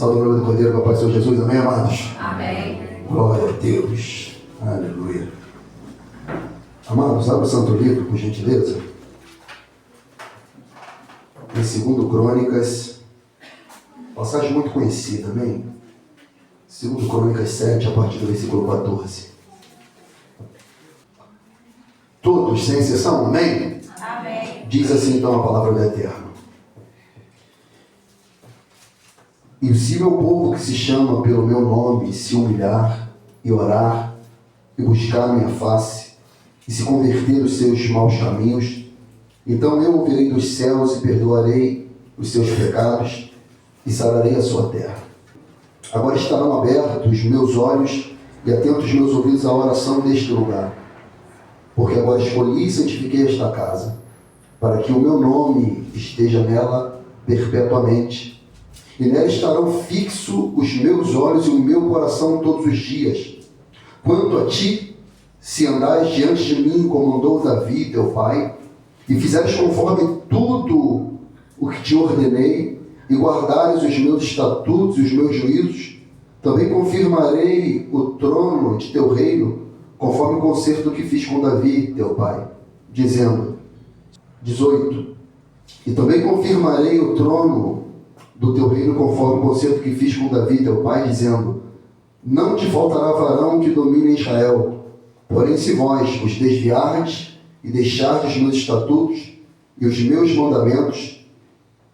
Salve o nome do Cordeiro, com a paz do Senhor Jesus. Amém, amados? Amém. Glória a Deus. Aleluia. Amados, abra o Santo Livro, por gentileza. Em 2 Crônicas, passagem muito conhecida, amém? 2 Crônicas 7, a partir do versículo 14. Todos, sem exceção, amém? Amém. Diz assim então a palavra do Eterno. E se meu povo que se chama pelo meu nome se humilhar e orar e buscar a minha face e se converter dos seus maus caminhos, então eu ouvirei dos céus e perdoarei os seus pecados e sararei a sua terra. Agora estarão abertos meus olhos e atentos meus ouvidos à oração deste lugar, porque agora escolhi e santifiquei esta casa, para que o meu nome esteja nela perpetuamente. E nela estarão fixos os meus olhos e o meu coração todos os dias. Quanto a ti, se andares diante de mim, como andou Davi, teu pai, e fizeres conforme tudo o que te ordenei, e guardares os meus estatutos e os meus juízos, também confirmarei o trono de teu reino, conforme o concerto que fiz com Davi, teu pai, dizendo, 18, e também confirmarei o trono do teu reino, conforme o concerto que fiz com Davi, teu pai, dizendo, não te faltará varão que domine Israel, porém se vós vos desviardes e deixardes os meus estatutos e os meus mandamentos,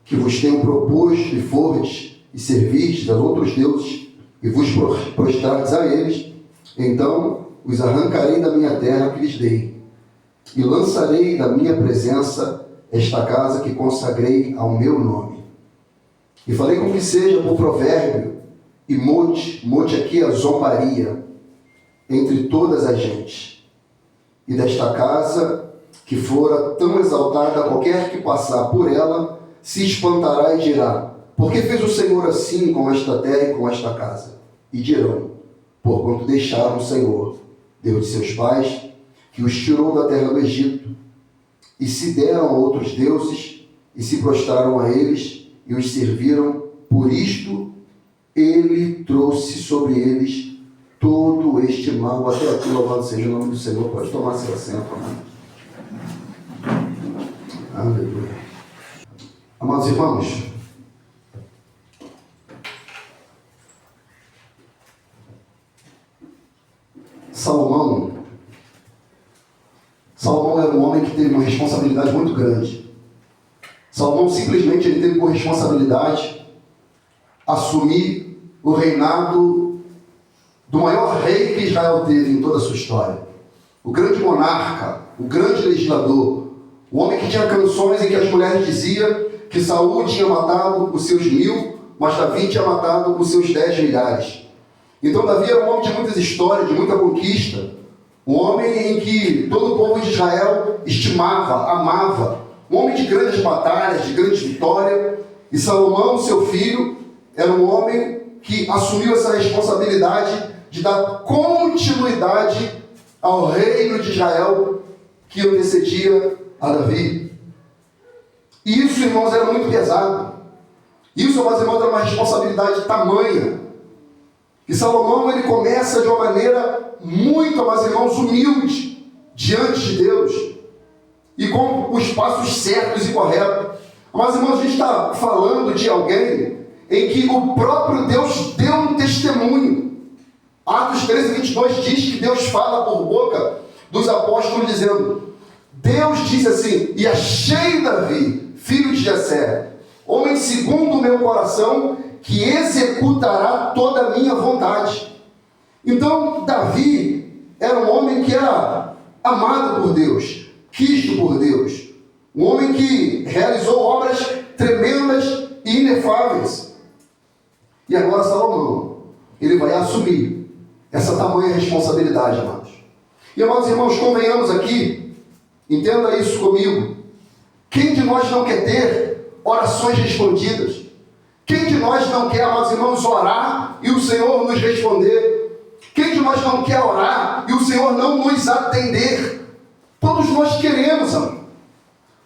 que vos tenho proposto e fordes e servistes a outros deuses, e vos prostrardes a eles, então os arrancarei da minha terra que lhes dei, e lançarei da minha presença esta casa que consagrei ao meu nome. E falei com que seja por provérbio, e monte aqui a zombaria, entre todas as gentes. E desta casa, que fora tão exaltada, qualquer que passar por ela, se espantará e dirá, por que fez o Senhor assim com esta terra e com esta casa? E dirão, porquanto deixaram o Senhor, Deus de seus pais, que os tirou da terra do Egito, e se deram a outros deuses, e se prostraram a eles, e os serviram, por isto ele trouxe sobre eles todo este mal. Até aqui, louvado seja o nome do Senhor. Pode tomar seu assento, amém. Aleluia. Amados irmãos, Salomão era um homem que teve uma responsabilidade muito grande. Salomão simplesmente ele teve por responsabilidade assumir o reinado do maior rei que Israel teve em toda a sua história. O grande monarca, o grande legislador, o homem que tinha canções em que as mulheres diziam que Saul tinha matado os seus 1000, mas Davi tinha matado os seus 10 milhares. Então Davi era um homem de muitas histórias, de muita conquista, um homem em que todo o povo de Israel estimava, amava, um homem de grandes batalhas, de grandes vitórias. E Salomão, seu filho, era um homem que assumiu essa responsabilidade de dar continuidade ao reino de Israel que antecedia a Davi. E isso, irmãos, era muito pesado. Isso, meus irmãos, era uma responsabilidade tamanha. E Salomão, ele começa de uma maneira muito, meus irmãos, humilde diante de Deus e com os passos certos e corretos. Mas, irmãos, a gente está falando de alguém em que o próprio Deus deu um testemunho. Atos 13:22 diz que Deus fala por boca dos apóstolos dizendo, Deus disse assim, e achei Davi, filho de Jessé, homem segundo o meu coração, que executará toda a minha vontade. Então, Davi era um homem que era amado por Deus, quisto por Deus, um homem que realizou obras tremendas e inefáveis. E agora Salomão, ele vai assumir essa tamanha responsabilidade, amados. E, amados irmãos, convenhamos aqui, entenda isso comigo, quem de nós não quer ter orações respondidas? Quem de nós não quer, amados irmãos, orar e o Senhor nos responder? Quem de nós não quer orar e o Senhor não nos atender? Todos nós queremos, amor.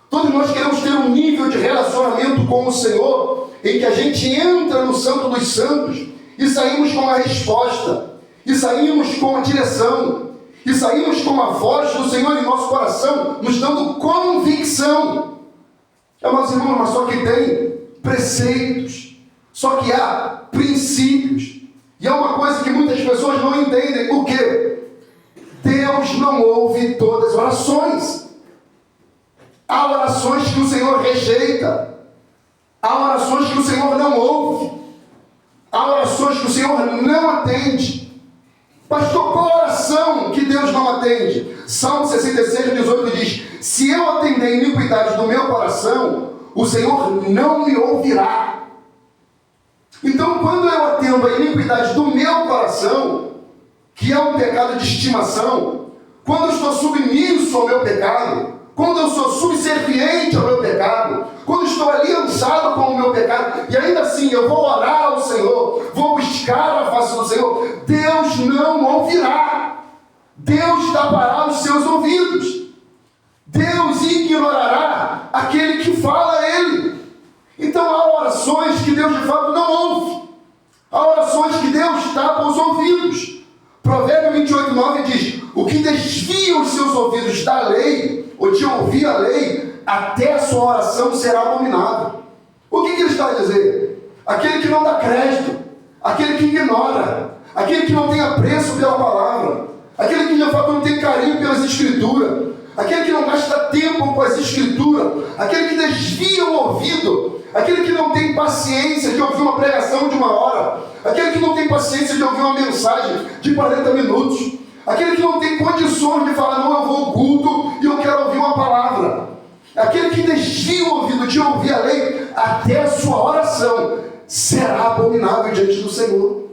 Todos nós queremos ter um nível de relacionamento com o Senhor em que a gente entra no Santo dos Santos e saímos com a resposta, e saímos com a direção, e saímos com a voz do Senhor em nosso coração, nos dando convicção. Amados irmãos, mas só que tem preceitos, só que há princípios. E é uma coisa que muitas pessoas não entendem. O quê? Deus não ouve todas as orações. Há orações que o Senhor rejeita. Há orações que o Senhor não ouve. Há orações que o Senhor não atende. Pastor, qual oração que Deus não atende? Salmo 66, 18 diz: se eu atender a iniquidade do meu coração, o Senhor não me ouvirá. Então, quando eu atendo a iniquidade do meu coração, que é um pecado de estimação, quando eu estou submisso ao meu pecado, quando eu sou subserviente ao meu pecado, quando estou aliançado com o meu pecado, e ainda assim eu vou orar ao Senhor, vou buscar a face do Senhor, Deus não ouvirá. Deus tapará os seus ouvidos. Deus ignorará aquele que fala a Ele. Então há orações que Deus de fato não ouve. Há orações que Deus tapa os ouvidos. Provérbio 28, 9 diz: o que desvia os seus ouvidos da lei, ou de ouvir a lei, até a sua oração será abominável. O que ele está a dizer? Aquele que não dá crédito, aquele que ignora, aquele que não tem apreço pela palavra, aquele que de fato não tem carinho pelas escrituras, aquele que não gasta tempo com as escrituras, aquele que desvia o ouvido, aquele que não tem paciência de ouvir uma pregação de 1 hora, aquele que não tem paciência de ouvir uma mensagem de 40 minutos, aquele que não tem condições de falar: não, eu vou ao culto e eu quero ouvir uma palavra, aquele que desvia o ouvido de ouvir a lei, até a sua oração será abominável diante do Senhor.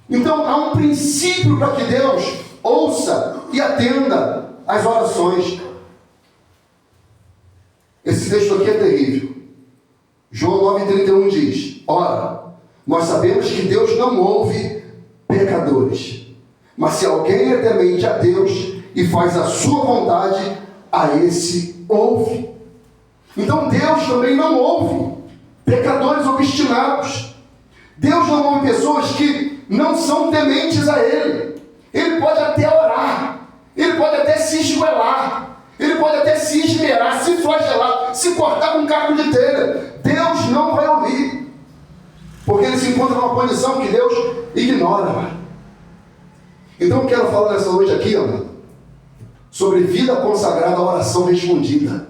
Então há um princípio para que Deus ouça e atenda as orações. Esse texto aqui é terrível. João 9,31 diz: ora, nós sabemos que Deus não ouve pecadores, mas se alguém é temente a Deus e faz a sua vontade, a esse ouve. Então Deus também não ouve pecadores obstinados. Deus não ouve pessoas que não são tementes a Ele. Ele pode até orar, ele pode até se esgoelar, ele pode até se esmerar, se flagelar, se cortar com um caco de telha. Deus não vai ouvir, porque ele se encontra numa condição que Deus ignora. Então eu quero falar nessa noite aqui, sobre vida consagrada à oração respondida.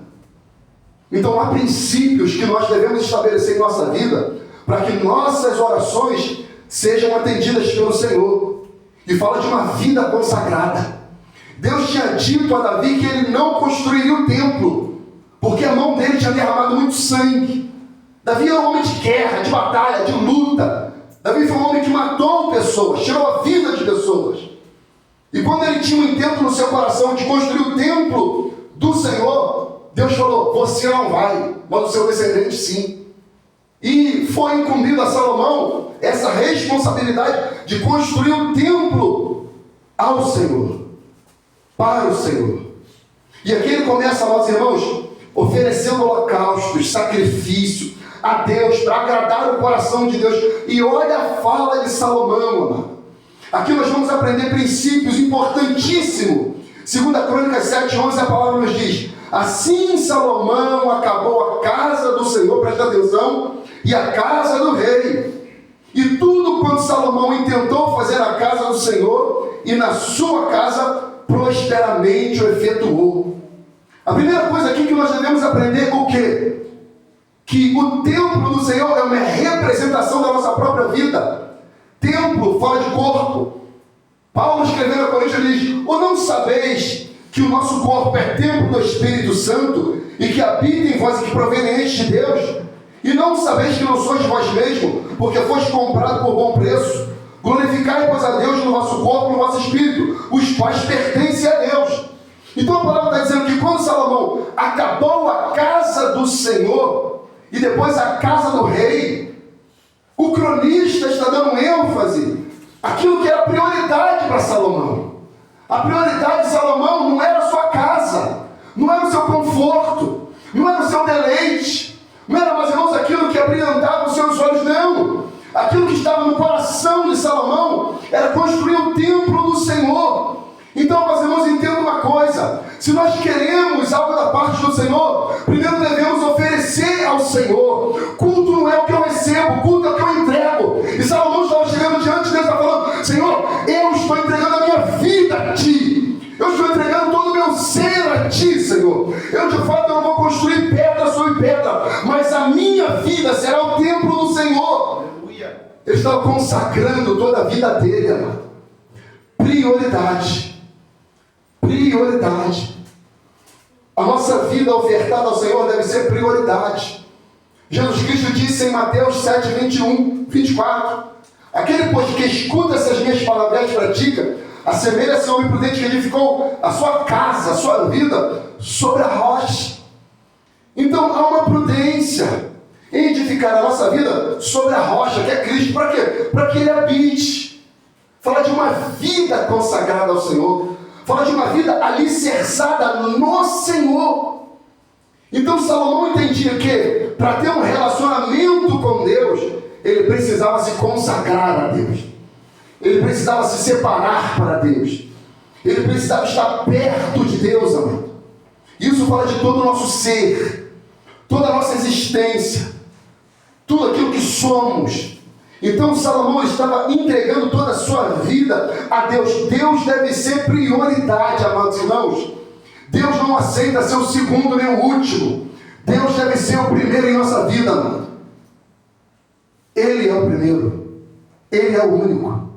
Então há princípios que nós devemos estabelecer em nossa vida para que nossas orações sejam atendidas pelo Senhor. E fala de uma vida consagrada. Deus tinha dito a Davi que ele não construiria o templo, porque a mão dele tinha derramado muito sangue. Davi era um homem de guerra, de batalha, de luta. Davi foi um homem que matou pessoas, tirou a vida de pessoas. E quando ele tinha um intento no seu coração de construir o templo do Senhor, Deus falou: você não vai, mas o seu descendente sim. E foi incumbido a Salomão essa responsabilidade de construir um templo ao Senhor, para o Senhor. E aqui ele começa, meus irmãos, oferecendo holocaustos, sacrifício a Deus, para agradar o coração de Deus. E olha a fala de Salomão, amado. Aqui nós vamos aprender princípios importantíssimos. 2 Crônicas 7:11, a palavra nos diz: assim Salomão acabou a casa do Senhor, presta atenção, e a casa do rei. E tudo quanto Salomão intentou fazer na casa do Senhor e na sua casa, prosperamente o efetuou. A primeira coisa aqui que nós devemos aprender é o quê? Que o templo do Senhor é uma representação da nossa própria vida. Templo fala de corpo. Paulo escrevendo a Coríntios diz: ou não sabeis que o nosso corpo é templo do Espírito Santo e que habita em vós e que proveniente de Deus? E não sabeis que não sois vós mesmos, porque foste comprado por bom preço? Glorificai, pois, a Deus no vosso corpo e no vosso espírito, os quais pertencem a Deus. Então a palavra está dizendo que quando Salomão acabou a casa do Senhor e depois a casa do rei, o cronista está dando ênfase àquilo que era prioridade para Salomão. A prioridade de Salomão não era a sua casa, não era o seu conforto, não era o seu deleite, não era, meus irmãos, aquilo que abrilhantava os seus olhos, não. Aquilo que estava no coração de Salomão era construir o templo do Senhor. Então, meus irmãos, entendam uma coisa: se nós queremos algo da parte do Senhor, primeiro devemos oferecer ao Senhor. Culto não é o que eu recebo, culto é o que eu entrego. E Salomão estava chegando diante de Deus e estava falando: Senhor, eu estou entregando a minha vida a Ti, eu estou entregando todo o meu ser a Ti, Senhor. Eu de fato não vou construir pedra sobre pedra, mas a minha vida será o templo do Senhor. Ele estava consagrando toda a vida dele, amado. Prioridade. A nossa vida ofertada ao Senhor deve ser prioridade. Jesus Cristo disse em Mateus 7, 21, 24: aquele, pois, que escuta essas minhas palavras e pratica, assemelha-se ao homem prudente que edificou a sua casa, a sua vida, sobre a rocha. Então há uma prudência em edificar a nossa vida sobre a rocha, que é Cristo. Para quê? Para que Ele habite. Fala de uma vida consagrada ao Senhor. Fala de uma vida alicerçada no Senhor. Então Salomão entendia que para ter um relacionamento com Deus, ele precisava se consagrar a Deus. Ele precisava se separar para Deus. Ele precisava estar perto de Deus, amado. Isso fala de todo o nosso ser, toda a nossa existência, tudo aquilo que somos. Então Salomão estava entregando toda a sua vida a Deus. Deus deve ser prioridade, amados irmãos. Deus não aceita ser o segundo nem o último. Deus deve ser o primeiro em nossa vida, amado. Ele é o primeiro. Ele é o único.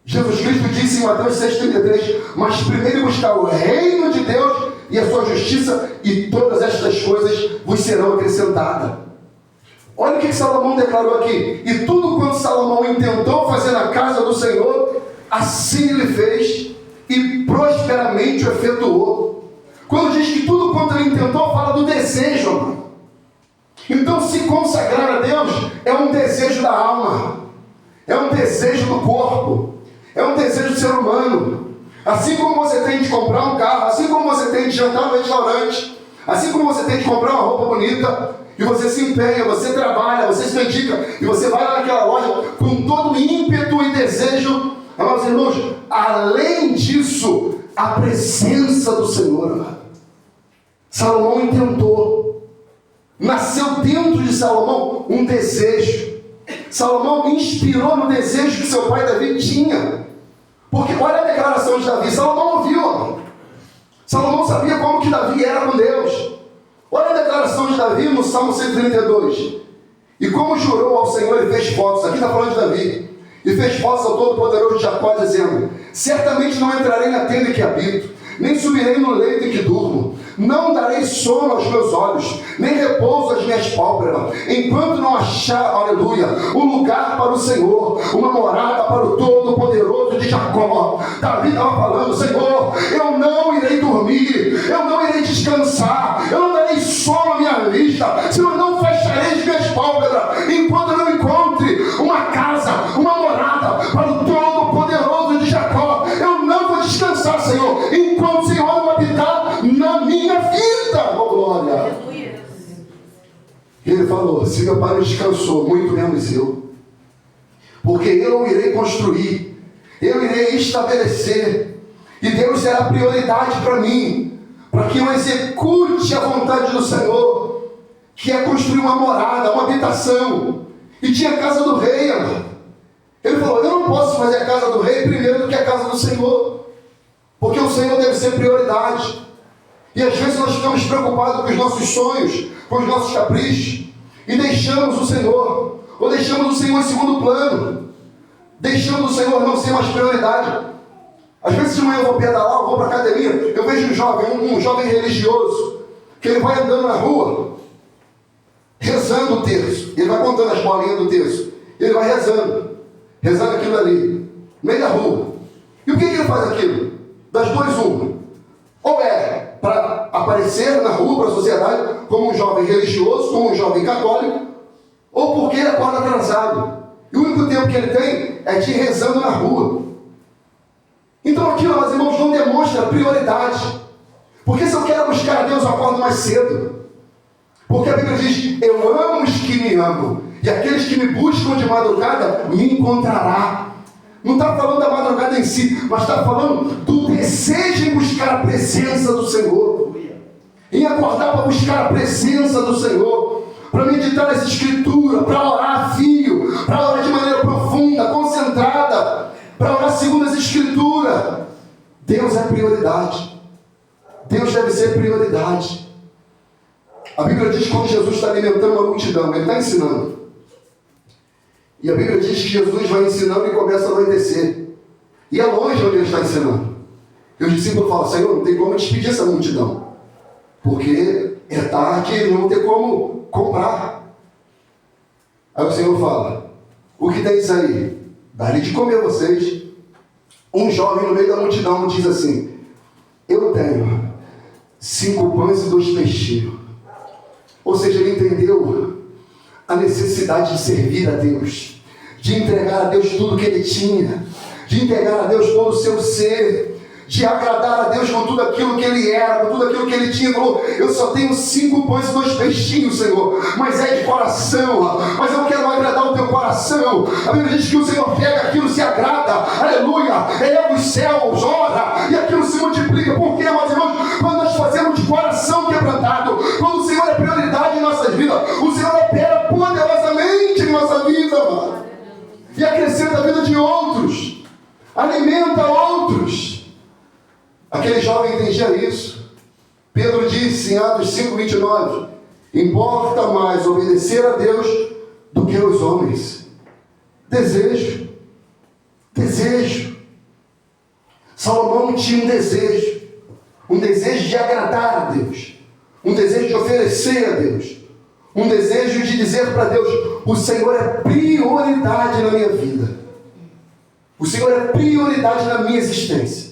Jesus Cristo disse em Mateus 6,33: mas primeiro buscar o reino de Deus e a sua justiça, e todas estas coisas vos serão acrescentadas. Olha o que Salomão declarou aqui: e tudo quanto Salomão intentou fazer na casa do Senhor, assim ele fez, e prosperamente o efetuou. Quando diz que tudo quanto ele intentou, fala do desejo, amado. Então, se consagrar a Deus é um desejo da alma, é um desejo do corpo, é um desejo do ser humano. Assim como você tem de comprar um carro, assim como você tem de jantar no restaurante, assim como você tem de comprar uma roupa bonita, e você se empenha, você trabalha, você se dedica, e você vai lá naquela loja com todo ímpeto e desejo. Amados irmãos, além disso, a presença do Senhor, amado. Salomão intentou. Nasceu dentro de Salomão um desejo. Salomão inspirou no desejo que seu pai Davi tinha. Porque olha a declaração de Davi. Salomão ouviu, amado. Salomão sabia como que Davi era com Deus. Olha a declaração de Davi no Salmo 132. E como jurou ao Senhor e fez votos. Aqui está falando de Davi. E fez votos ao Todo-Poderoso Jacó, dizendo: certamente não entrarei na tenda em que habito, nem subirei no leito em que durmo. Não darei sono aos meus olhos, nem repouso às minhas pálpebras, enquanto não achar, aleluia, um lugar para o Senhor, uma morada para o Todo-Poderoso de Jacó. Davi estava falando: Senhor, eu não irei dormir, eu não irei descansar, eu não darei sono à minha vista, Senhor, não fecharei as minhas pálpebras, enquanto eu não encontre uma casa, uma morada para o Todo-Poderoso de Jacó. Eu não vou descansar, Senhor, enquanto o Senhor não habitar na minha vida. Oh, glória! Ele falou: se meu pai não descansou, muito menos eu. Porque eu irei construir, eu irei estabelecer, e Deus será prioridade para mim, para que eu execute a vontade do Senhor, que é construir uma morada, uma habitação. E tinha a casa do rei, amado. Ele falou: eu não posso fazer a casa do rei primeiro do que a casa do Senhor, porque o Senhor deve ser prioridade. E às vezes nós ficamos preocupados com os nossos sonhos, com os nossos caprichos, e deixamos o Senhor, ou deixamos o Senhor em segundo plano, deixamos o Senhor não ser mais prioridade. Às vezes de manhã eu vou pedalar, eu vou para a academia, eu vejo um jovem religioso, que ele vai andando na rua, rezando o terço. Ele vai contando as bolinhas do terço, ele vai rezando aquilo ali, no meio da rua. E o que ele faz aquilo? Das duas, uma: ou é para aparecer na rua, para a sociedade, como um jovem religioso, como um jovem católico, ou porque ele acorda atrasado. E o único tempo que ele tem é de ir rezando na rua. Então aquilo, meus irmãos, não demonstra prioridade. Porque se eu quero buscar a Deus, eu acordo mais cedo. Porque a Bíblia diz, eu amo os que me amam, e aqueles que me buscam de madrugada me encontrará. Não está falando da madrugada em si, mas está falando do desejo em buscar a presença do Senhor, em acordar para buscar a presença do Senhor, para meditar nessa Escritura, para orar a fio, para orar de maneira profunda, concentrada, para orar segundo as Escrituras. Deus é prioridade. Deus deve ser prioridade. A Bíblia diz que quando Jesus está alimentando uma multidão, Ele está ensinando. E a Bíblia diz que Jesus vai ensinando e começa a anoitecer. E é longe onde Ele está ensinando. E os discípulos falam, Senhor, não tem como despedir essa multidão, porque é tarde e não tem como comprar. Aí o Senhor fala, o que tem isso aí? Dá-lhe de comer vocês. Um jovem no meio da multidão diz assim, eu tenho 5 pães e 2 peixinhos. Ou seja, ele entendeu a necessidade de servir a Deus, de entregar a Deus tudo que ele tinha, de entregar a Deus todo o seu ser, de agradar a Deus com tudo aquilo que ele era, com tudo aquilo que ele tinha. Falou, eu só tenho 5 pães e 2 peixinhos, Senhor, mas é de coração, mas eu quero agradar o teu coração. A Bíblia diz que o Senhor pega aquilo, se agrada, aleluia, eleva os céus, ora, e aquilo se multiplica. Por quê, meus irmãos? Quando nós fazemos de coração quebrantado, quando o Senhor é prioridade em nossas vidas, o Senhor opera poderosamente em nossa vida, mano, e acrescenta a vida de outros, alimenta outros. Aquele jovem entendia isso. Pedro disse em Atos 5:29, importa mais obedecer a Deus do que aos homens. Desejo. Salomão tinha um desejo de agradar a Deus, um desejo de oferecer a Deus, um desejo de dizer para Deus, o Senhor é prioridade na minha vida, o Senhor é prioridade na minha existência.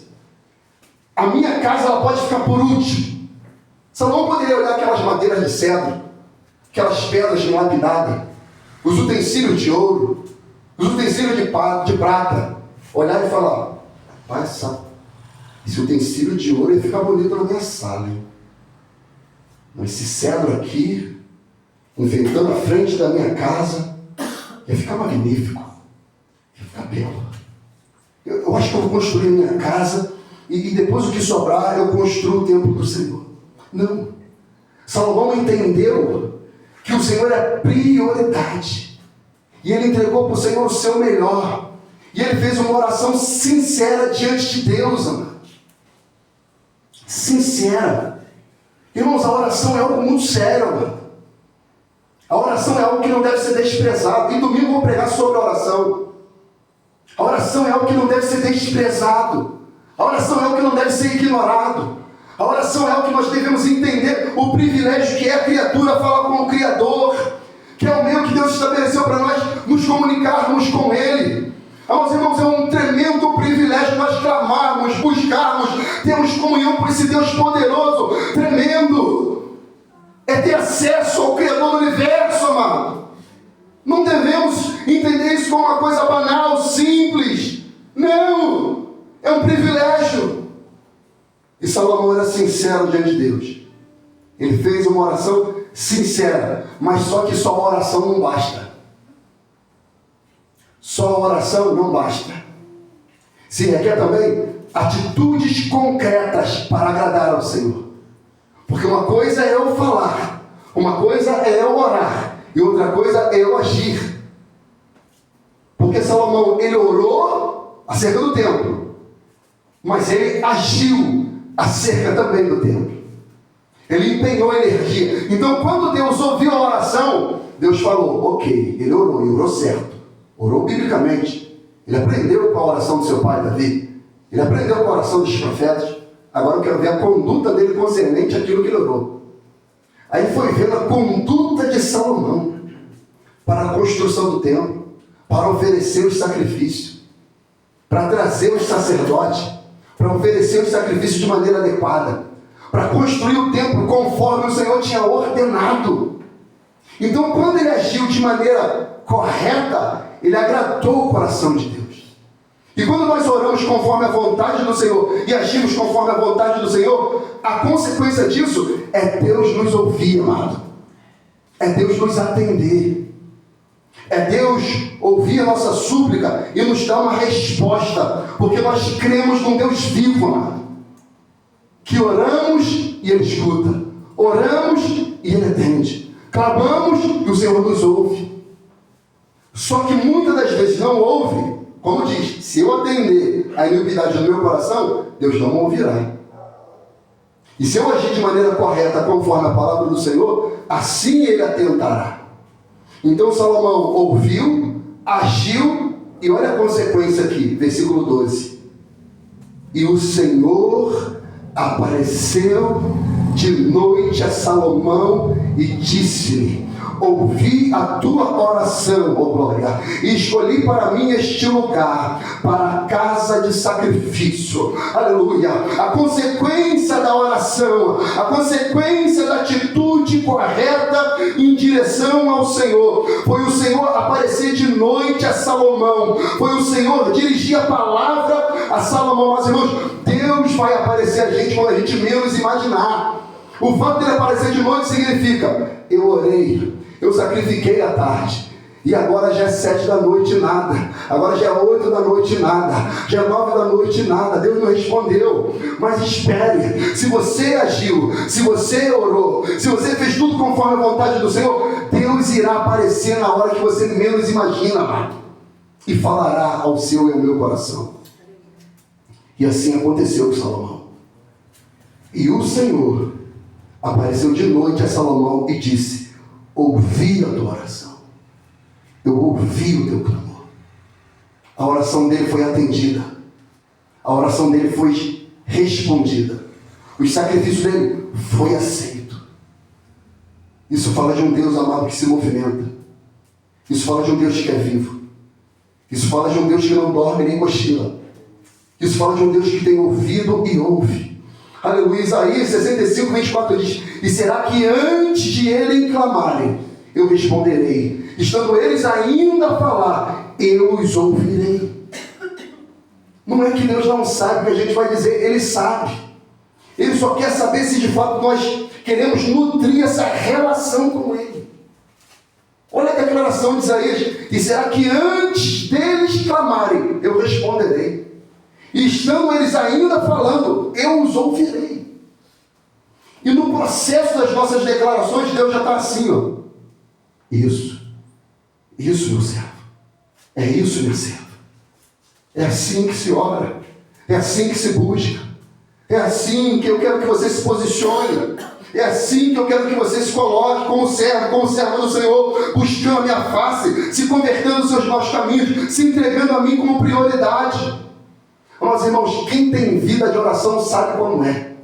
A minha casa, ela pode ficar por último. Salomão poderia olhar aquelas madeiras de cedro, aquelas pedras de lapidada, os utensílios de ouro, os utensílios de prata, olhar e falar, rapaz, esse utensílio de ouro ia ficar bonito na minha sala, hein? Mas esse cedro aqui, enfeitando a frente da minha casa, ia ficar magnífico, ia ficar belo. Eu acho que eu vou construir a minha casa, e depois o que sobrar, eu construo o templo do Senhor. Não. Salomão entendeu que o Senhor é prioridade. E ele entregou para o Senhor o seu melhor. E ele fez uma oração sincera diante de Deus, amados. Sincera. Irmãos, a oração é algo muito sério, amado. A oração é algo que não deve ser desprezado. E domingo eu vou pregar sobre a oração. A oração é algo que não deve ser desprezado. A oração é algo que não deve ser ignorado. A oração é algo que nós devemos entender o privilégio que é a criatura falar com o Criador, que é o meio que Deus estabeleceu para nós nos comunicarmos com Ele. Meus irmãos, é um tremendo privilégio nós clamarmos, buscarmos, termos comunhão com esse Deus poderoso, tremendo. É ter acesso ao Criador do universo, amado. Não devemos entender isso como uma coisa banal, simples. Não! É um privilégio. E Salomão era sincero diante de Deus. Ele fez uma oração sincera, mas só que só a oração não basta. Só a oração não basta. Se requer também atitudes concretas para agradar ao Senhor. Porque uma coisa é eu falar, uma coisa é eu orar, e outra coisa é eu agir. Porque Salomão, ele orou acerca do templo, mas ele agiu acerca também do templo. Ele empenhou energia. Então, quando Deus ouviu a oração, Deus falou, ok, ele orou, e orou certo. Orou biblicamente. Ele aprendeu com a oração do seu pai Davi. Ele aprendeu com a oração dos profetas. Agora eu quero ver a conduta dele concernente àquilo que ele orou. Aí foi vendo a conduta de Salomão para a construção do templo, para oferecer os sacrifícios, para trazer os sacerdotes, para oferecer os sacrifícios de maneira adequada, para construir o templo conforme o Senhor tinha ordenado. Então, quando ele agiu de maneira correta, ele agradou o coração de Deus. E quando nós oramos conforme a vontade do Senhor e agimos conforme a vontade do Senhor, a consequência disso é Deus nos ouvir, amado. é Deus nos atender. É Deus ouvir a nossa súplica e nos dar uma resposta, porque nós cremos num Deus vivo, amado, que oramos e Ele escuta, oramos e Ele atende, clamamos e o Senhor nos ouve. Só que muitas das vezes não ouve, como diz, se eu atender a iniquidade no meu coração, Deus não ouvirá. E se eu agir de maneira correta, conforme a palavra do Senhor, assim Ele atentará. Então Salomão ouviu, agiu, e olha a consequência aqui, versículo 12. E o Senhor apareceu de noite a Salomão e disse-lhe: ouvi a tua oração, ó glória, e escolhi para mim este lugar, para a casa de sacrifício. Aleluia! A consequência da oração, a consequência da atitude correta em direção ao Senhor, foi o Senhor aparecer de noite a Salomão, foi o Senhor dirigir a palavra a Salomão. Mas, irmãos, Deus vai aparecer a gente quando a gente menos imaginar. O fato dele aparecer de noite significa: eu orei, eu sacrifiquei à tarde, e agora já é 7 da noite nada, agora já é 8 da noite nada, já é 9 da noite nada. Deus não respondeu. Mas espere, se você agiu, se você orou, se você fez tudo conforme a vontade do Senhor, Deus irá aparecer na hora que você menos imagina, amado, e falará ao seu e ao meu coração. E assim aconteceu com Salomão. E o Senhor apareceu de noite a Salomão e disse: ouvi a tua oração, eu ouvi o teu clamor. A oração dele foi atendida, a oração dele foi respondida, o sacrifício dele foi aceito. Isso fala de um Deus, amado, que se movimenta. Isso fala de um Deus que é vivo. Isso fala de um Deus que não dorme nem cochila. Isso fala de um Deus que tem ouvido e ouve. Aleluia. Isaías 65, 24 diz: e será que antes de eles clamarem, eu responderei, estando eles ainda a falar, eu os ouvirei. Não é que Deus não sabe o que a gente vai dizer, Ele sabe. Ele só quer saber se de fato nós queremos nutrir essa relação com Ele. Olha a declaração de Isaías: e será que antes deles clamarem, eu responderei, e estando eles ainda falando, eu os ouvirei. E no processo das nossas declarações, Deus já está assim, ó. Isso, meu servo. É isso, meu servo. É assim que se ora. É assim que se busca. É assim que eu quero que você se posicione. É assim que eu quero que você se coloque como servo do Senhor, buscando a minha face, se convertendo nos seus maus caminhos, se entregando a mim como prioridade. Mas, irmãos, quem tem vida de oração sabe como é.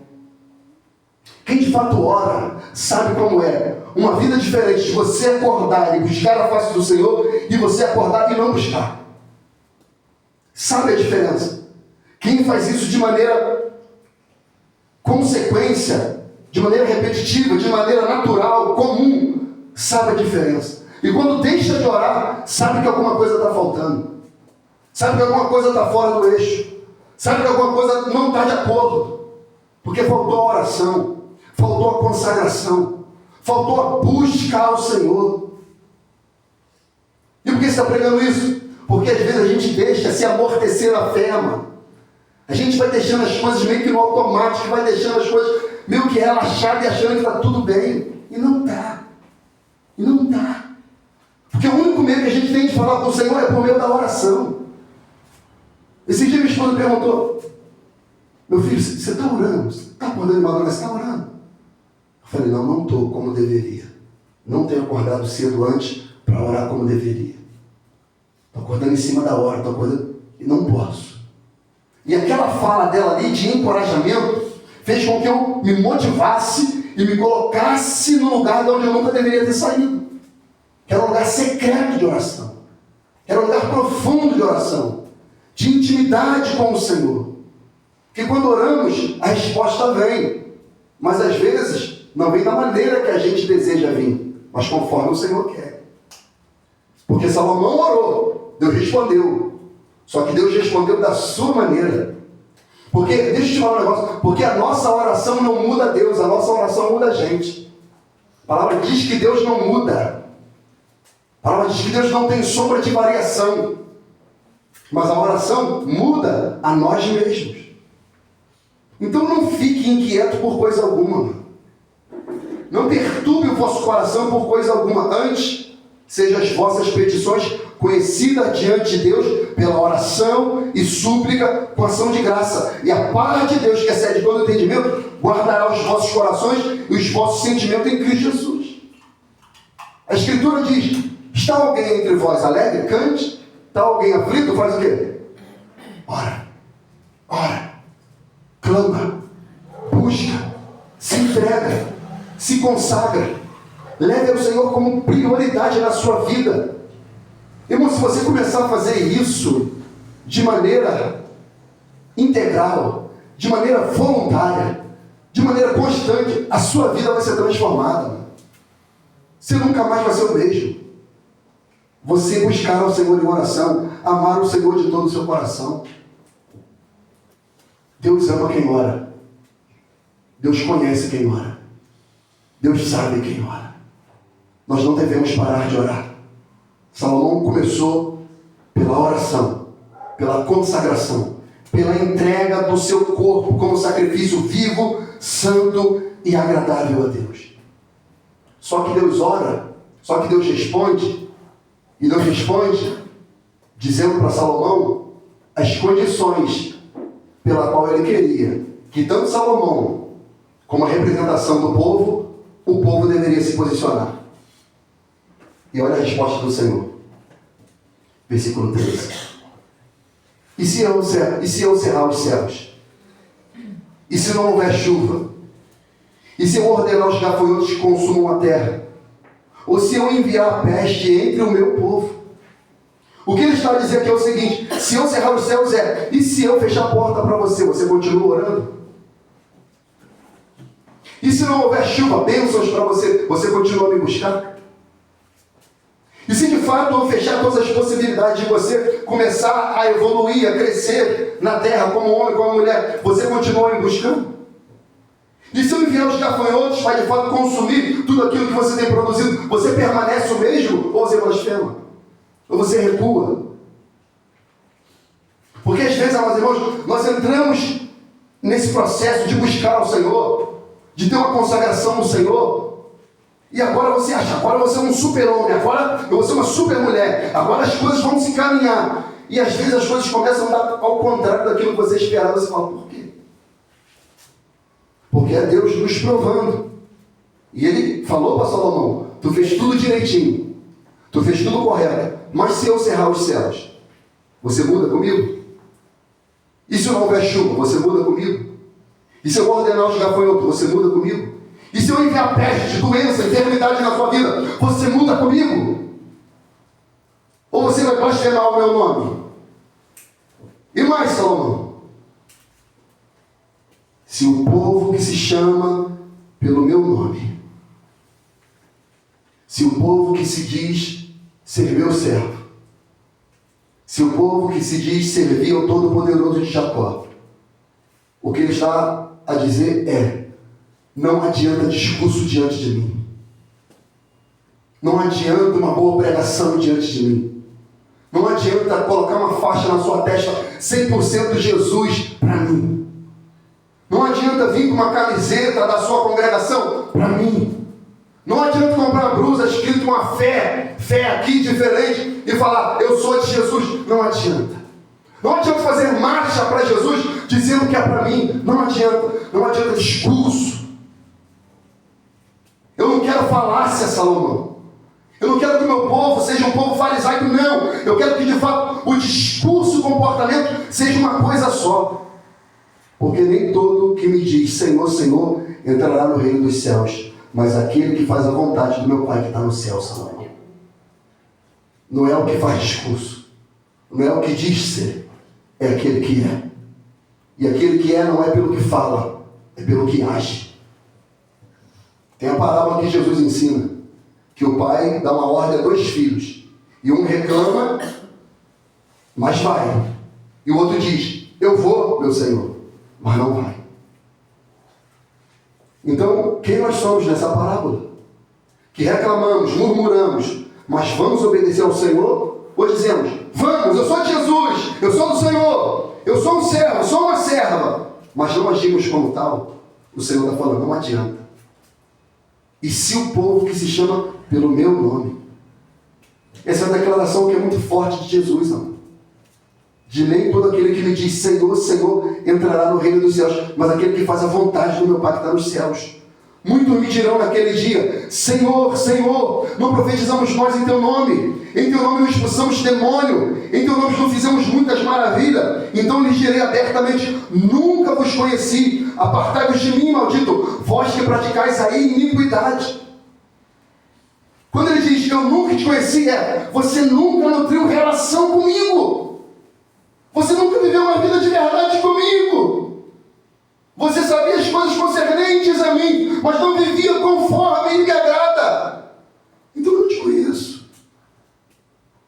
Quem de fato ora sabe como é. Uma vida diferente de você acordar e buscar a face do Senhor, e você acordar e não buscar. Sabe a diferença? Quem faz isso de maneira consequência, de maneira repetitiva, de maneira natural, comum, sabe a diferença. E quando deixa de orar, sabe que alguma coisa está faltando. Sabe que alguma coisa está fora do eixo. Sabe que alguma coisa não está de acordo. Porque faltou a oração, faltou a consagração, faltou a busca ao Senhor. E por que você está pregando isso? Porque às vezes a gente deixa se amortecer a fé, mano. A gente vai deixando as coisas meio que no automático, vai deixando as coisas meio que relaxadas e achando que está tudo bem. E não está. E não está. Porque o único meio que a gente tem de falar com o Senhor é por meio da oração. Esse dia minha esposa perguntou: meu filho, você está orando? Você está acordando de madrugada? Você está orando? Eu falei: não estou como deveria. Não tenho acordado cedo antes para orar como deveria. Estou acordando em cima da hora, estou acordando e não posso. E aquela fala dela ali de encorajamento fez com que eu me motivasse e me colocasse no lugar de onde eu nunca deveria ter saído. Que era um lugar secreto de oração. Era um lugar profundo de oração. De intimidade com o Senhor. Porque quando oramos, a resposta vem. Mas às vezes, não vem da maneira que a gente deseja vir, mas conforme o Senhor quer. Porque Salomão orou, Deus respondeu. Só que Deus respondeu da sua maneira. Porque, deixa eu te falar um negócio, porque a nossa oração não muda Deus, a nossa oração muda a gente. A palavra diz que Deus não muda. A palavra diz que Deus não tem sombra de variação. Mas a oração muda a nós mesmos. Então não fique inquieto por coisa alguma. Não perturbe o vosso coração por coisa alguma. Antes, sejam as vossas petições conhecidas diante de Deus pela oração e súplica com ação de graça. E a paz de Deus, que excede todo entendimento, guardará os vossos corações e os vossos sentimentos em Cristo Jesus. A Escritura diz: está alguém entre vós alegre? Cante. Está alguém aflito? Faz o quê? Ora, clama, busca, se entrega, se consagra. Leve ao Senhor como prioridade na sua vida. Irmão, se você começar a fazer isso de maneira integral, de maneira voluntária, de maneira constante, a sua vida vai ser transformada. Você nunca mais vai ser o mesmo. Você buscar o Senhor em oração, amar o Senhor de todo o seu coração. Deus ama quem ora. Deus conhece quem ora. Deus sabe quem ora. Nós não devemos parar de orar. Salomão começou pela oração, pela consagração, pela entrega do seu corpo como sacrifício vivo, santo e agradável a Deus. Só que Deus ora, só que Deus responde, e Deus responde dizendo para Salomão as condições pela qual ele queria que tanto Salomão como a representação do povo, o povo deveria se posicionar. E olha a resposta do Senhor. Versículo 13. E se eu cerrar os céus? E se não houver chuva? E se eu ordenar os gafanhotos que consumam a terra? Ou se eu enviar a peste entre o meu povo? O que ele está a dizer aqui é o seguinte: se eu cerrar os céus e se eu fechar a porta para você, você continua orando? E se não houver chuva, bênçãos para você, você continua a me buscar? E se de fato eu fechar todas as possibilidades de você começar a evoluir, a crescer na terra como homem, como mulher, você continua me buscando? E se eu enviar os gafanhotos para de fato consumir tudo aquilo que você tem produzido, você permanece o mesmo ou você blasfema? Ou você recua? Porque às vezes, amados irmãos, nós entramos nesse processo de buscar ao Senhor, de ter uma consagração no Senhor, e agora você acha, agora você é um super-homem, agora eu vou ser uma super-mulher, agora as coisas vão se encaminhar. E às vezes as coisas começam a dar ao contrário daquilo que você esperava. Você fala, por quê? Porque é Deus nos provando. E ele falou para Salomão: tu fez tudo direitinho, tu fez tudo correto, mas se eu cerrar os céus, você muda comigo? E se não houver chuva, você muda comigo? E se eu ordenar os gafanhotos, você muda comigo? E se eu enviar peste, doença, enfermidade na sua vida, você muda comigo? Ou você vai blasfemar o meu nome? E mais, Salomão: se o povo que se chama pelo meu nome, se o povo que se diz ser meu servo, se o povo que se diz servir ao Todo-Poderoso de Jacó, o que ele está a dizer é: não adianta discurso diante de mim, não adianta uma boa pregação diante de mim, não adianta colocar uma faixa na sua testa 100% Jesus para mim, não adianta vir com uma camiseta da sua congregação para mim, não adianta comprar uma blusa escrito uma fé aqui diferente e falar eu sou de Jesus. Não adianta. Não adianta fazer marcha para Jesus dizendo que é para mim. Não adianta discurso. Eu não quero falácia, Salomão. Eu não quero que o meu povo seja um povo farisaico, não. Eu quero que de fato o discurso e o comportamento seja uma coisa só. Porque nem todo que me diz Senhor, Senhor entrará no reino dos céus, mas aquele que faz a vontade do meu Pai que está no céu, Salomão. Não é o que faz discurso, não é o que diz ser, é aquele que é. E aquele que é não é pelo que fala, é pelo que age. Tem a parábola que Jesus ensina, que o pai dá uma ordem a 2 filhos, e um reclama, mas vai. E o outro diz, eu vou, meu Senhor, mas não vai. Então, quem nós somos nessa parábola? que reclamamos, murmuramos, mas vamos obedecer ao Senhor? Ou dizemos, vamos, eu sou de Jesus, eu sou do Senhor, eu sou um servo, eu sou uma serva, mas não agimos como tal? O Senhor está falando, não adianta. E se o povo que se chama pelo meu nome? Essa é uma declaração que é muito forte de Jesus, não? De nem todo aquele que me diz Senhor, Senhor, entrará no reino dos céus, mas aquele que faz a vontade do meu Pai que está nos céus. Muitos me dirão naquele dia, Senhor, Senhor, não profetizamos nós em Teu nome? Em Teu nome não expulsamos demônio? Em Teu nome não fizemos muitas maravilhas? Então lhes direi abertamente, nunca vos conheci, apartai-vos de mim, maldito, vós que praticais a iniquidade. Quando ele diz, eu nunca te conheci, você nunca nutriu relação comigo. Você nunca viveu uma vida de verdade comigo. Você sabia as coisas concernentes a mim, mas não vivia conforme me agrada. Então eu não te conheço.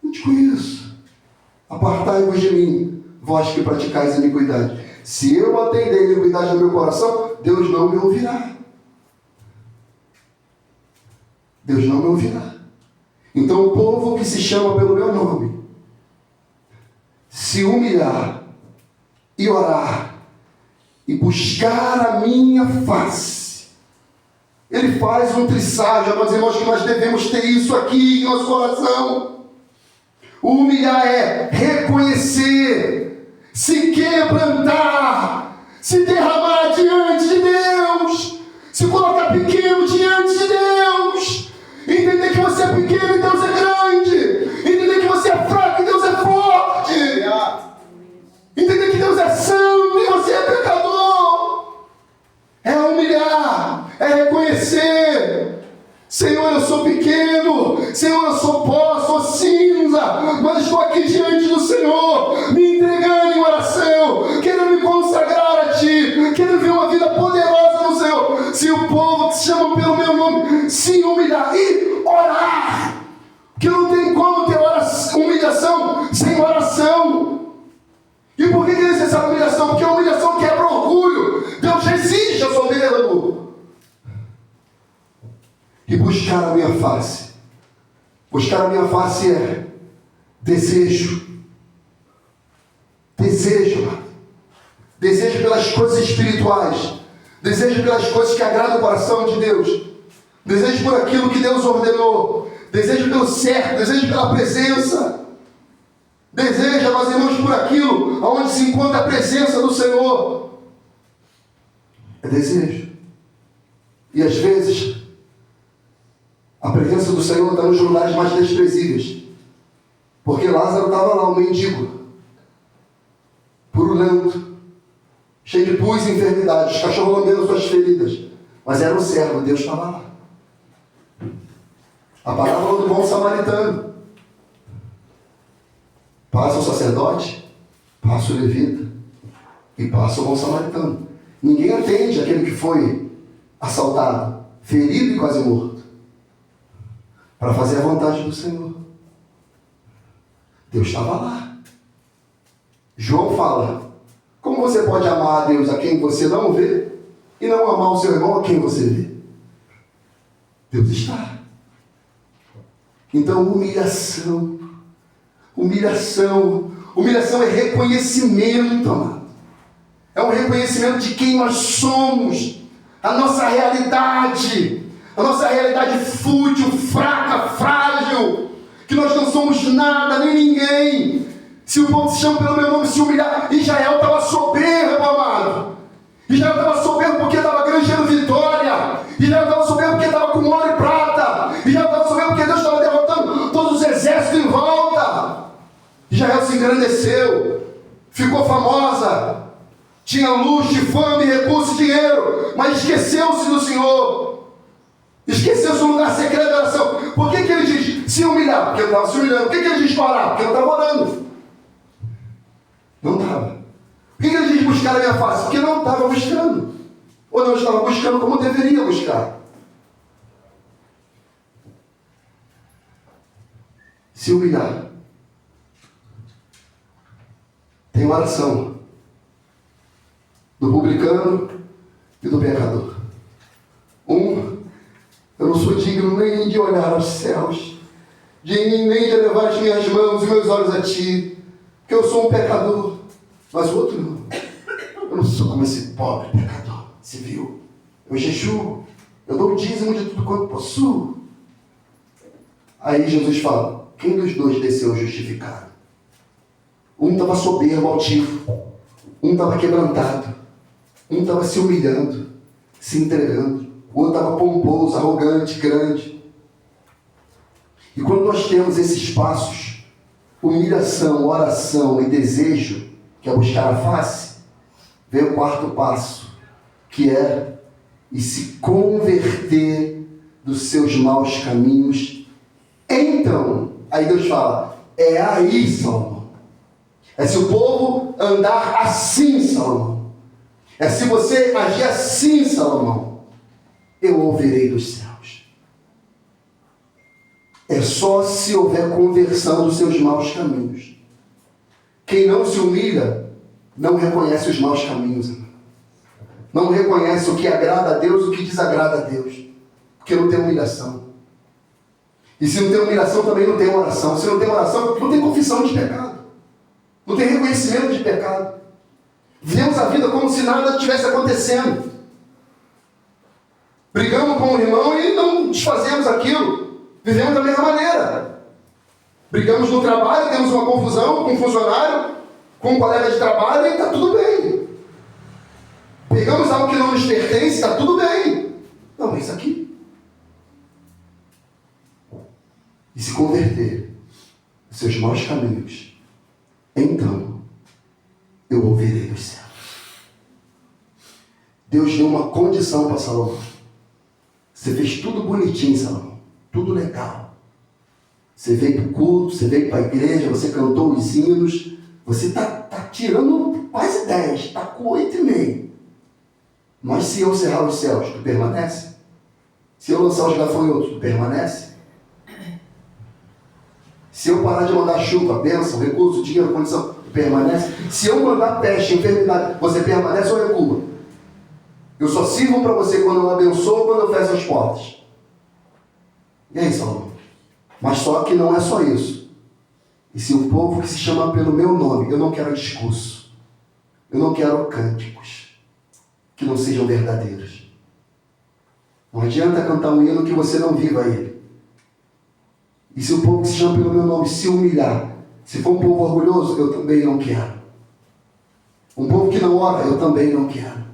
Não te conheço. Apartai-vos de mim, vós que praticais a iniquidade. Se eu atender a iniquidade no meu coração, Deus não me ouvirá. Deus não me ouvirá. Então o povo que se chama pelo meu nome, se humilhar e orar e buscar a minha face, ele faz um trisságio, meus irmãos, que nós devemos ter isso aqui em nosso coração. O humilhar é reconhecer, se quebrantar, se derramar diante de Deus, se colocar pequeno diante de Deus, entender que você é pequeno e Deus é grande, entender que você é fraco e Deus é forte, entender que Deus é santo e você é pecador. É humilhar, é reconhecer, Senhor, eu sou pequeno, Senhor, eu sou pó, sou cinza, mas estou aqui diante do Senhor, me entregando em oração, querendo me consagrar a Ti, querendo ver uma vida poderosa no Senhor. Se o povo que se chama pelo meu nome se humilhar e orar, que não tem como ter humilhação sem oração. E por que é necessária a humilhação? Porque a humilhação quebra orgulho. Deus resiste ao soberbo. E buscar a minha face. Buscar a minha face é desejo. Desejo. Desejo pelas coisas espirituais. Desejo pelas coisas que agradam o coração de Deus. Desejo por aquilo que Deus ordenou. Desejo pelo certo. Desejo pela presença. Deseja, meus irmãos, por aquilo onde se encontra a presença do Senhor. É desejo. E às vezes, a presença do Senhor está nos lugares mais desprezíveis. Porque Lázaro estava lá, um mendigo, purulento, cheio de pus e enfermidades, cachorro lambendo suas feridas. Mas era um servo, Deus estava lá. A parábola do bom samaritano. Passa o sacerdote, passa o levita e passa o bom samaritano. Ninguém atende aquele que foi assaltado, ferido e quase morto, para fazer a vontade do Senhor. Deus estava lá. João fala, como você pode amar a Deus a quem você não vê e não amar o seu irmão a quem você vê? Deus está. Então, humilhação. Humilhação é reconhecimento, amado. É um reconhecimento de quem nós somos, a nossa realidade fútil, fraca, frágil, que nós não somos nada, nem ninguém. Se o povo se chama pelo meu nome, se humilhar, Israel estava soberbo, amado. Israel estava soberbo porque estava granjeando vitória. Israel estava soberbo porque estava com ouro e prata. Israel estava soberbo porque Deus estava derrotando todos os exércitos em volta. Israel se engrandeceu, ficou famosa, tinha luxo, fama, recursos, dinheiro, mas esqueceu-se do Senhor. Esqueceu-se do lugar secreto da oração. Por que ele diz se humilhar? Porque ele estava se humilhando. Por que ele diz orar? Porque ele estava orando. Não estava. Por que ele diz buscar a minha face? Porque não estava buscando. Ou não estava buscando como deveria buscar. Se humilhar. Tem oração do publicano e do pecador. Eu não sou digno nem de olhar aos céus, nem de elevar as minhas mãos e meus olhos a ti, porque eu sou um pecador. Mas o outro não. Eu não sou como esse pobre pecador, se viu? Eu jejuo, eu dou o dízimo de tudo quanto possuo. Aí Jesus fala, quem dos dois desceu justificado? Um estava soberbo, altivo. Um estava quebrantado. Um estava se humilhando, se entregando. O outro estava pomposo, arrogante, grande. E quando nós temos esses passos, humilhação, oração e desejo, que é buscar a face, vem o quarto passo, que é e se converter dos seus maus caminhos. Então, aí Deus fala, é aí, Salomão. É se o povo andar assim, Salomão. É se você agir assim, Salomão. Eu ouvirei dos céus. É só se houver conversão dos seus maus caminhos. Quem não se humilha, não reconhece os maus caminhos. Não reconhece o que agrada a Deus e o que desagrada a Deus. Porque não tem humilhação. E se não tem humilhação, também não tem oração. Se não tem oração, não tem confissão de pecado. Não tem reconhecimento de pecado. Vivemos a vida como se nada estivesse acontecendo. Brigamos com o irmão e não desfazemos aquilo. Vivemos da mesma maneira. Brigamos no trabalho, temos uma confusão com um funcionário, com um colega de trabalho e está tudo bem. Pegamos algo que não nos pertence, está tudo bem. Não, mas isso aqui. E se converter nos seus maus caminhos, então eu ouvirei dos céus. Deus deu uma condição para Salomão. Você fez tudo bonitinho, Salomão. Tudo legal. Você veio para o culto, você veio para a igreja, você cantou os hinos. Você está tirando quase 10, está com 8,5. Mas se eu cerrar os céus, tu permanece? Se eu lançar os gafanhotos, tu permanece? Se eu parar de mandar chuva, bênção, recurso, dinheiro, condição, tu permanece? Se eu mandar peste, enfermidade, você permanece ou recua? Eu só sirvo para você quando eu abençoo, quando eu fecho as portas. E aí, Salomão? Mas só que não é só isso. E se o povo que se chama pelo meu nome, eu não quero discurso, eu não quero cânticos que não sejam verdadeiros. Não adianta cantar um hino que você não viva ele. E se o povo que se chama pelo meu nome se humilhar, se for um povo orgulhoso, eu também não quero. Um povo que não ora, eu também não quero.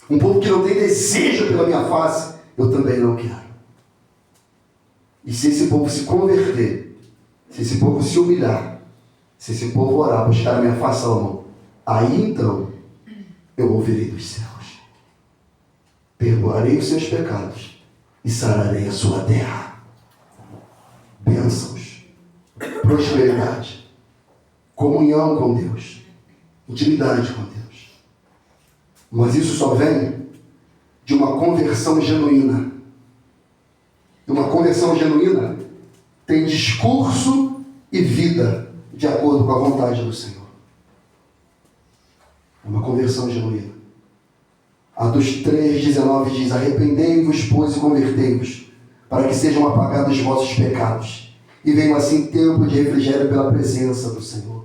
Um povo que não tem desejo pela minha face, eu também não quero. E se esse povo se converter, se esse povo se humilhar, se esse povo orar, buscar a minha face, Salomão, aí então eu ouvirei dos céus. Perdoarei os seus pecados e sararei a sua terra. Bênçãos, prosperidade, comunhão com Deus, intimidade com Deus. Mas isso só vem de uma conversão genuína. E uma conversão genuína tem discurso e vida de acordo com a vontade do Senhor. Uma conversão genuína. A dos 3,19 diz, arrependei-vos, pois, e convertei-vos, para que sejam apagados os vossos pecados, e venham assim tempo de refrigério pela presença do Senhor.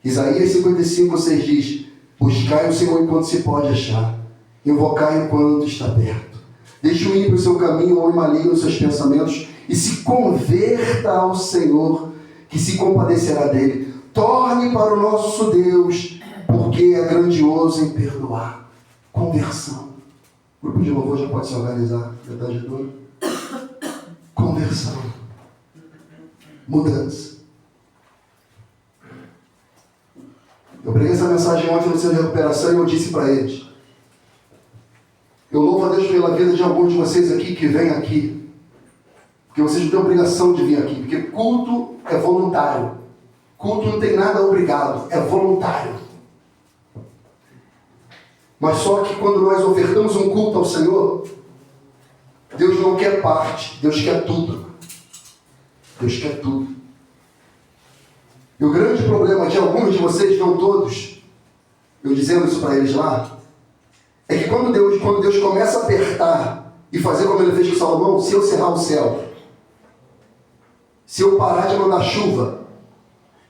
Isaías 55,6 diz, buscai o Senhor enquanto se pode achar, invocai enquanto está perto. Deixe o ímpio o seu caminho, ou maligno os seus pensamentos, e se converta ao Senhor, que se compadecerá dele. Torne para o nosso Deus, porque é grandioso em perdoar. Conversão. O grupo de louvor já pode se organizar, verdade toda. Conversão. Mudança. Eu preguei essa mensagem ontem no Centro de Recuperação e eu disse para eles, eu louvo a Deus pela vida de alguns de vocês aqui que vêm aqui, porque vocês não têm obrigação de vir aqui, porque culto é voluntário. Culto não tem nada obrigado, é voluntário. Mas só que quando nós ofertamos um culto ao Senhor, Deus não quer parte, Deus quer tudo. Deus quer tudo. E o grande problema de alguns de vocês, não todos, eu dizendo isso para eles lá, é que quando Deus começa a apertar e fazer como ele fez com Salomão, se eu cerrar o céu, se eu parar de mandar chuva,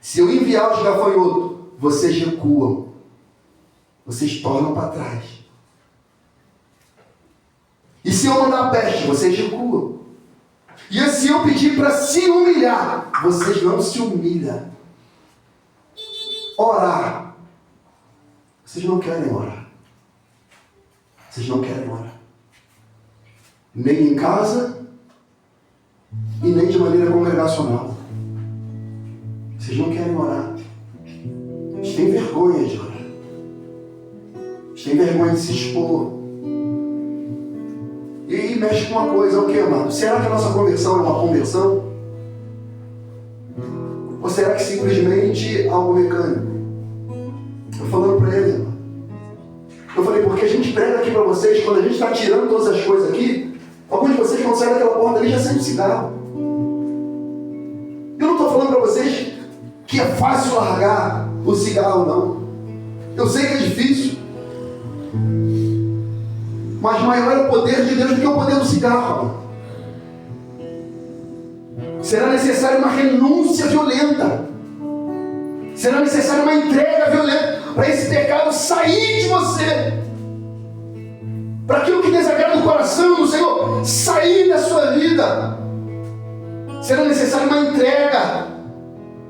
se eu enviar os gafanhotos, vocês recuam, vocês tornam para trás. E se eu mandar peste, vocês recuam. E se eu pedir para se humilhar, vocês não se humilham. Orar, vocês não querem orar. Vocês não querem orar. Nem em casa e nem de maneira congregacional. Vocês não querem orar. Vocês têm vergonha de orar. Vocês têm vergonha de se expor. E aí mexe com uma coisa, é o que, amado? Será que a nossa conversão é uma conversão? Ou será que simplesmente algo mecânico? Eu falando para ele, amado. Eu falei, porque a gente prega aqui para vocês, quando a gente está tirando todas as coisas aqui, alguns de vocês, quando saem daquela porta ali, já acende cigarro. Eu não estou falando para vocês que é fácil largar o cigarro, não. Eu sei que é difícil. Mas maior é o poder de Deus do que o poder do cigarro. Será necessária uma renúncia violenta. Será necessária uma entrega violenta para esse pecado sair de você. Para aquilo que desagrada o coração do Senhor sair da sua vida. Será necessária uma entrega.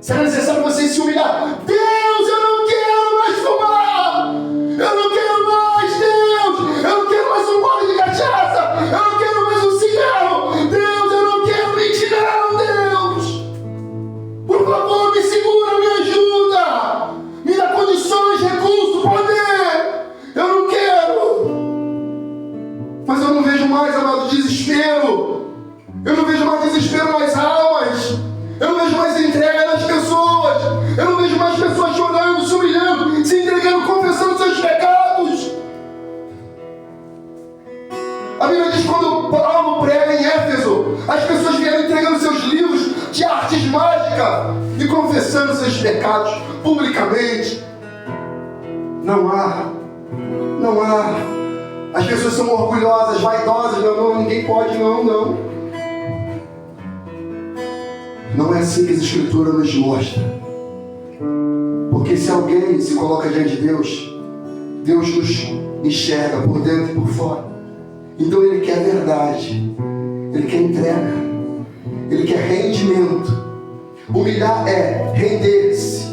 Será necessário você se humilhar. Deus, eu não quero mais fumar. Eu não quero mais, Deus. Eu não quero mais um gole de cachaça. Eu não quero mais um cigarro. Deus, eu não quero mentir, não, Deus. Por favor, me segura, me ajuda. Me dá condições, recursos, poder. Eu não quero. Mas eu não vejo mais, amado, desespero. Eu não vejo mais desespero nas almas. Eu não vejo mais entrega nas pessoas. Eu não vejo mais pessoas chorando, se humilhando, se entregando, confessando seus pecados. A Bíblia diz que quando Paulo prega em Éfeso, as pessoas vieram entregando seus livros de artes mágicas e confessando seus pecados publicamente. Não há. As pessoas são orgulhosas, vaidosas. Não, ninguém pode, não. Não é assim que a Escritura nos mostra. Porque se alguém se coloca diante de Deus, Deus nos enxerga por dentro e por fora. Então Ele quer verdade, Ele quer entrega, Ele quer rendimento. Humilhar é render-se.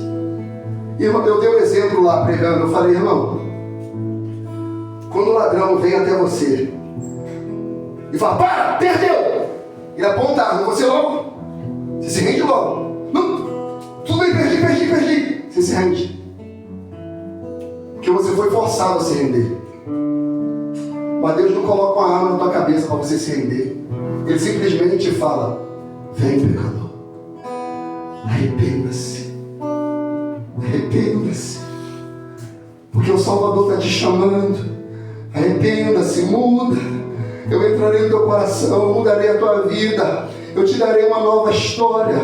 Irmão, eu dei um exemplo lá pregando. Eu falei, irmão, quando o ladrão vem até você e fala, para, perdeu! Ele aponta a arma, você logo, você se rende logo. Não, tudo bem, perdi. Você se rende. Porque você foi forçado a se render. Mas Deus não coloca uma arma na tua cabeça para você se render. Ele simplesmente fala, vem, pecador. Arrependa-se. Porque o Salvador está te chamando. Arrependa-se, muda. Eu entrarei no teu coração, mudarei a tua vida. Eu te darei uma nova história.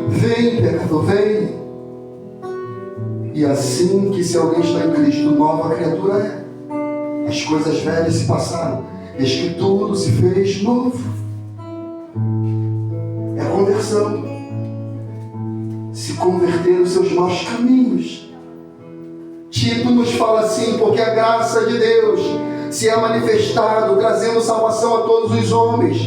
Vem, pecador, vem. E assim que se alguém está em Cristo, nova criatura é. As coisas velhas se passaram, eis que tudo se fez novo. É a conversão. Se converter nos seus maus caminhos. Tito nos fala assim, porque a graça de Deus se é manifestado, trazendo salvação a todos os homens,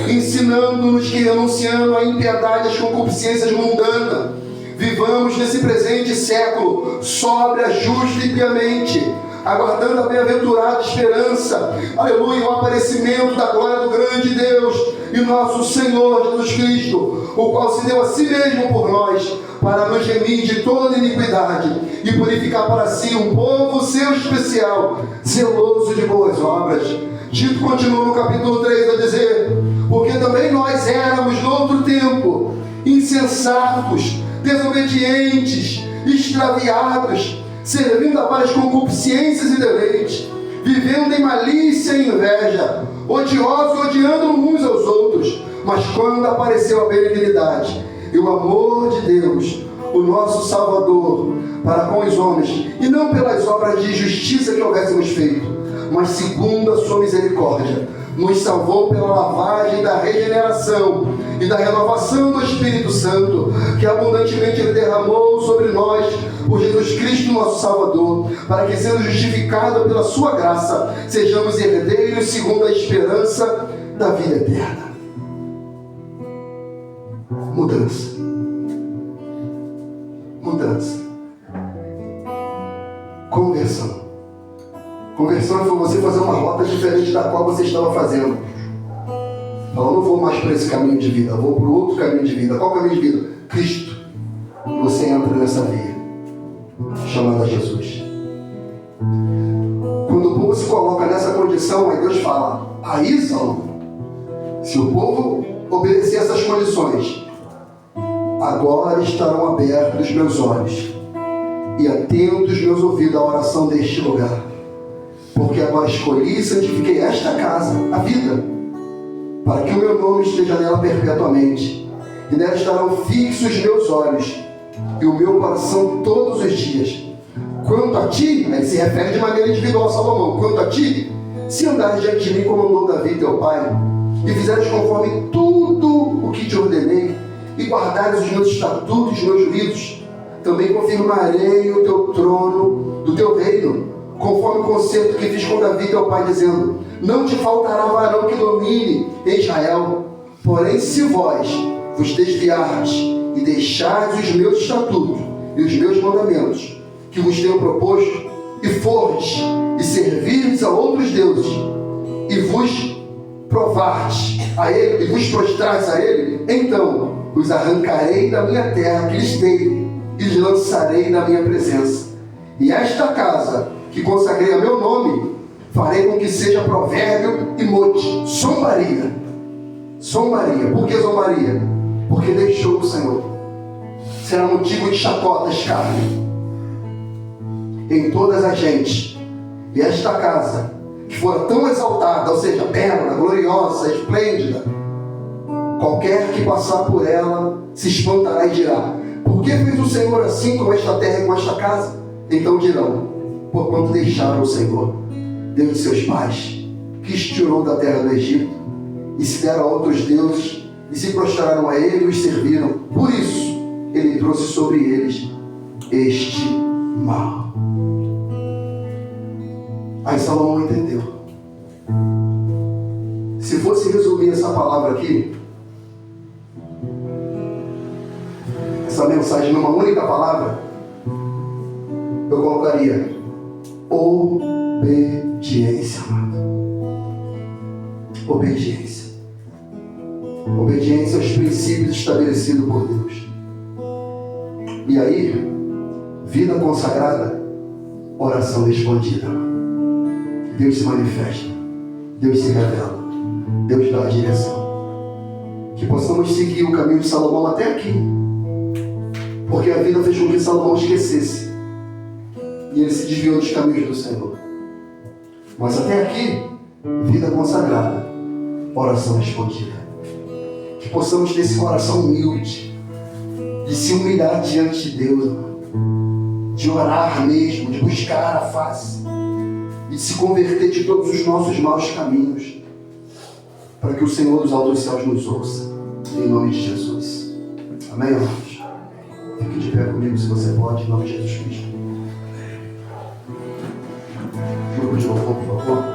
ensinando-nos que, renunciando à impiedade e às concupiscências mundanas, vivamos nesse presente século, sóbria, justa e piamente, aguardando a bem-aventurada esperança, aleluia, o aparecimento da glória do grande Deus e nosso Senhor Jesus Cristo, o qual se deu a si mesmo por nós, para nos remir de toda iniquidade e purificar para si um povo seu especial, zeloso de boas obras. Tito continua no capítulo 3 a dizer, porque também nós éramos no outro tempo, insensatos, desobedientes, extraviados, servindo a várias concupiscências e deleites, vivendo em malícia e inveja, odiosos e odiando uns aos outros. Mas quando apareceu a benignidade e o amor de Deus, o nosso Salvador, para com os homens, e não pelas obras de justiça que houvéssemos feito, mas segundo a sua misericórdia, nos salvou pela lavagem da regeneração e da renovação do Espírito Santo, que abundantemente Ele derramou sobre nós por Jesus Cristo, nosso Salvador, para que, sendo justificados pela sua graça, sejamos herdeiros segundo a esperança da vida eterna. Mudança. Mudança. Conversão. Conversão foi você fazer uma rota diferente da qual você estava fazendo. Eu não vou mais para esse caminho de vida, eu vou para outro caminho de vida. Qual caminho de vida? Cristo. E você entra nessa via, chamada Jesus. Quando o povo se coloca nessa condição, aí Deus fala: aí, Salomão, se o povo obedecer essas condições, agora estarão abertos meus olhos e atentos meus ouvidos à oração deste lugar. Porque agora escolhi e santifiquei esta casa, a vida, para que o meu nome esteja nela perpetuamente. E nela estarão fixos meus olhos e o meu coração todos os dias. Quanto a ti, ele se refere de maneira individual a Salomão, quanto a ti, se andares diante de mim como andou Davi teu pai, e fizeres conforme tudo o que te ordenei, e guardares os meus estatutos, os meus juízos, também confirmarei o teu trono do teu reino, conforme o concerto que fiz com Davi teu pai, dizendo: não te faltará varão que domine em Israel. Porém, se vós vos desviardes e deixardes os meus estatutos e os meus mandamentos, que vos tenho proposto, e fordes e servirdes a outros deuses, e vos provardes a ele, e vos prostrardes a ele, então os arrancarei da minha terra que lhes dei, e os lançarei da minha presença. E esta casa, que consagrei a meu nome, farei com que seja provérbio e mote, zombaria. Zombaria. Por que zombaria? Porque deixou o Senhor. Será motivo de chacota, escárnio em todas as gentes. E esta casa, que fora tão exaltada, ou seja, bela, gloriosa, esplêndida, qualquer que passar por ela se espantará e dirá: por que fez o Senhor assim com esta terra e com esta casa? Então dirão: porquanto deixaram o Senhor, Deus de seus pais, que os tirou da terra do Egito, e se deram a outros deuses, e se prostraram a ele e os serviram. Por isso, ele trouxe sobre eles este mal. Aí Salomão entendeu. Se fosse resumir essa palavra aqui, essa mensagem numa única palavra, eu colocaria: obediência, amado. Obediência. Obediência aos princípios estabelecidos por Deus. E aí, vida consagrada, oração respondida. Deus se manifesta, Deus se revela, Deus dá a direção. Que possamos seguir o caminho de Salomão até aqui, porque a vida fez com que Salomão esquecesse e ele se desviou dos caminhos do Senhor. Mas até aqui, vida consagrada, oração respondida. Que possamos ter esse coração humilde, de se humilhar diante de Deus, de orar mesmo, de buscar a face, e de se converter de todos os nossos maus caminhos, para que o Senhor dos altos céus nos ouça, em nome de Jesus. Amém, irmãos? Fique de pé comigo se você pode, em nome de Jesus Cristo. Grupo de louvor, por favor.